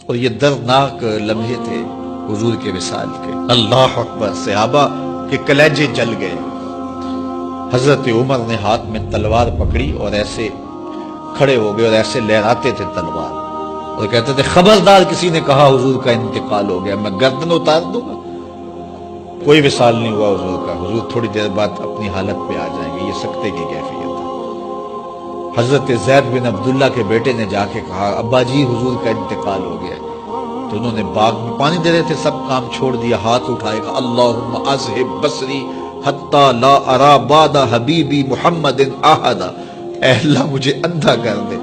اور یہ دردناک لمحے تھے حضور کے وصال کے۔ اللہ اکبر، صحابہ کے کلیجے جل گئے۔ حضرت عمر نے ہاتھ میں تلوار پکڑی اور ایسے کھڑے ہو گئے اور ایسے لہراتے تھے تلوار اور کہتے تھے خبردار کسی نے کہا حضور کا انتقال ہو گیا میں گردن اتار دوں گا۔ کوئی وصال نہیں ہوا حضور کا، حضور تھوڑی دیر بعد اپنی حالت پہ آ جائیں گے، یہ سکتے کی کیفیت ہے۔ حضرت زید بن عبداللہ کے بیٹے نے جا کے کہا ابا جی حضور کا انتقال ہو گیا، تو انہوں نے باغ میں پانی دے رہے تھے، سب کام چھوڑ دیا، ہاتھ اٹھائے گا اللہم اذہب بصری حتی لا ارا بعد حبیبی محمد احدا، اے اللہ مجھے اندھا کر دے،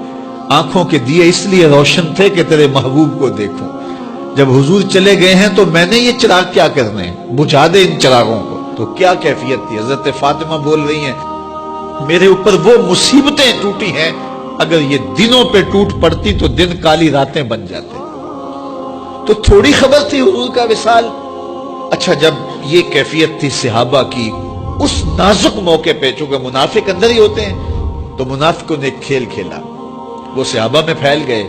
آنکھوں کے دیے اس لیے روشن تھے کہ تیرے محبوب کو دیکھوں، جب حضور چلے گئے ہیں تو میں نے یہ چراغ کیا کرنے ہیں، بجھا دے ان چراغوں کو۔ تو کیا کیفیت تھی، حضرت فاطمہ بول رہی ہیں میرے اوپر وہ مصیبتیں ٹوٹی ہیں اگر یہ دنوں پہ ٹوٹ پڑتی تو دن کالی راتیں بن جاتے۔ تو تھوڑی خبر تھی حضور کا وصال۔ اچھا جب یہ کیفیت تھی صحابہ کی اس نازک موقع پہ، چونکہ منافق اندر ہی ہوتے ہیں، تو منافقوں نے ایک کھیل کھیلا، وہ صحابہ میں پھیل گئے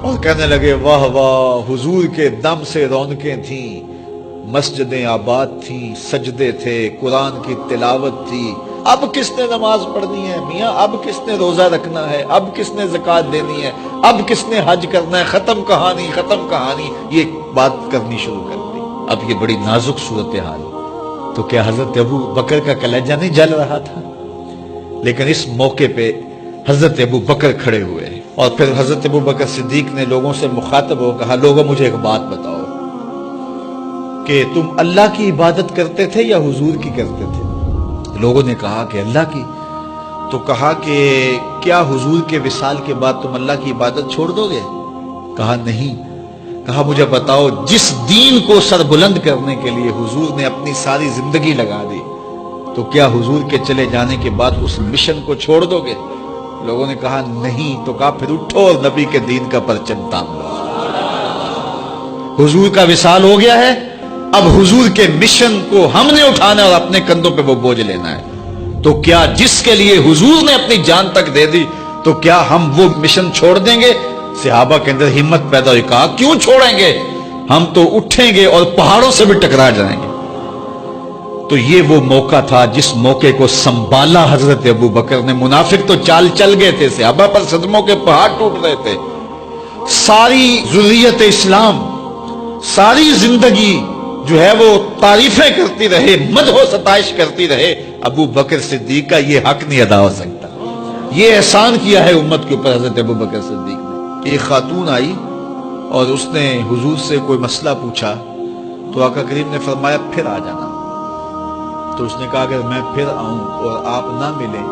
اور کہنے لگے واہ واہ حضور کے دم سے رونقیں تھیں، مسجدیں آباد تھیں، سجدے تھے، قرآن کی تلاوت تھی، اب کس نے نماز پڑھنی ہے میاں، اب کس نے روزہ رکھنا ہے، اب کس نے زکوٰۃ دینی ہے، اب کس نے حج کرنا ہے، ختم کہانی ختم کہانی، یہ بات کرنی شروع کر دی۔ اب یہ بڑی نازک صورتحال، تو کیا حضرت ابو بکر کا کلیجہ نہیں جل رہا تھا؟ لیکن اس موقع پہ حضرت ابو بکر کھڑے ہوئے اور پھر حضرت ابو بکر صدیق نے لوگوں سے مخاطب ہو کہا لوگوں مجھے ایک بات بتاؤ کہ تم اللہ کی عبادت کرتے تھے یا حضور کی کرتے تھے؟ لوگوں نے کہا کہ اللہ کی۔ تو کہا کہ کیا حضور کے وصال کے بعد تم اللہ کی عبادت چھوڑ دو گے؟ کہا نہیں۔ کہا مجھے بتاؤ جس دین کو سر بلند کرنے کے لیے حضور نے اپنی ساری زندگی لگا دی، تو کیا حضور کے چلے جانے کے بعد اس مشن کو چھوڑ دو گے؟ لوگوں نے کہا نہیں۔ تو کہا پھر اٹھو اور نبی کے دین کا پرچم تام لو۔ حضور کا وصال ہو گیا ہے، اب حضور کے مشن کو ہم نے اٹھانا اور اپنے کندھوں پہ وہ بوجھ لینا ہے۔ تو کیا جس کے لیے حضور نے اپنی جان تک دے دی، تو کیا ہم وہ مشن چھوڑ دیں گے؟ صحابہ کے اندر ہمت پیدا ہوئی، کہا کیوں چھوڑیں گے، ہم تو اٹھیں گے اور پہاڑوں سے بھی ٹکرا جائیں گے۔ تو یہ وہ موقع تھا جس موقع کو سنبھالا حضرت ابو بکر نے۔ منافق تو چال چل گئے تھے، صحابہ پر صدموں کے پہاڑ ٹوٹ رہے تھے، ساری ذریت اسلام ساری زندگی جو ہے وہ تعریفیں کرتی رہے، مدح و ستائش کرتی رہے، ابو بکر صدیق کا یہ حق نہیں ادا ہو سکتا۔ یہ احسان کیا ہے امت کے اوپر حضرت ابو بکر صدیق نے۔ ایک خاتون آئی اور اس نے حضور سے کوئی مسئلہ پوچھا، تو آقا کریم نے فرمایا پھر آ جانا۔ تو اس نے کہا اگر میں پھر آؤں اور آپ نہ ملیں،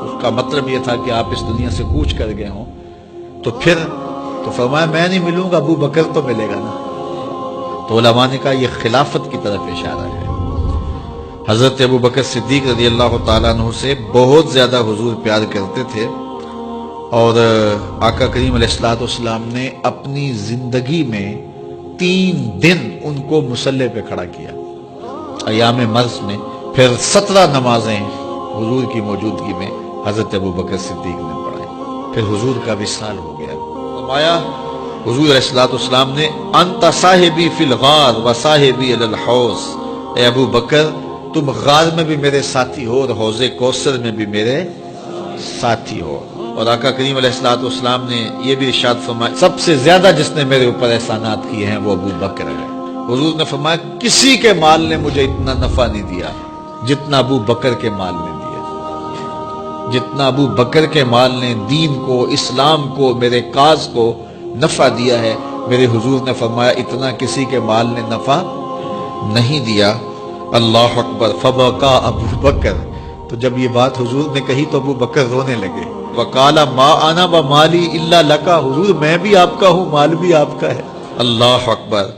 اس کا مطلب یہ تھا کہ آپ اس دنیا سے کوچ کر گئے ہوں، تو پھر تو فرمایا میں نہیں ملوں گا، ابو بکر تو ملے گا نا۔ تو علماء نے کہا یہ خلافت کی طرف اشارہ ہے۔ حضرت ابو بکر صدیق رضی اللہ تعالیٰ عنہ سے بہت زیادہ حضور پیار کرتے تھے، اور آقا کریم علیہ السلام نے اپنی زندگی میں 3 دن ان کو مصلی پہ کھڑا کیا ایام مرض میں، پھر 17 نمازیں حضور کی موجودگی میں حضرت ابو بکر صدیق نے پڑھائی، پھر حضور کا وصال ہو گیا۔ فرمایا حضور علیہ السلام نے انت صاحبی فی الغار و صاحبی علی الحوض، اے ابو بکر تم غار میں بھی میرے ساتھی ہو اور حوض کوثر میں بھی میرے ساتھی ہو۔ اور آقا کریم علیہ السلام نے یہ بھی ارشاد فرمایا سب سے زیادہ جس نے میرے اوپر احسانات کیے ہیں وہ ابو بکر ہے۔ حضور نے فرمایا کسی کے مال نے مجھے اتنا نفع نہیں دیا جتنا ابو بکر کے مال نے دیا، جتنا ابو بکر کے مال نے دین کو، اسلام کو، میرے کاز کو نفع دیا ہے، میرے حضور نے فرمایا اتنا کسی کے مال نے نفع نہیں دیا۔ اللہ اکبر، فبکا ابو بکر۔ تو جب یہ بات حضور نے کہی تو ابو بکر رونے لگے۔ وقال ما انا ومالی الا لک، حضور میں بھی آپ کا ہوں، مال بھی آپ کا ہے۔ اللہ اکبر۔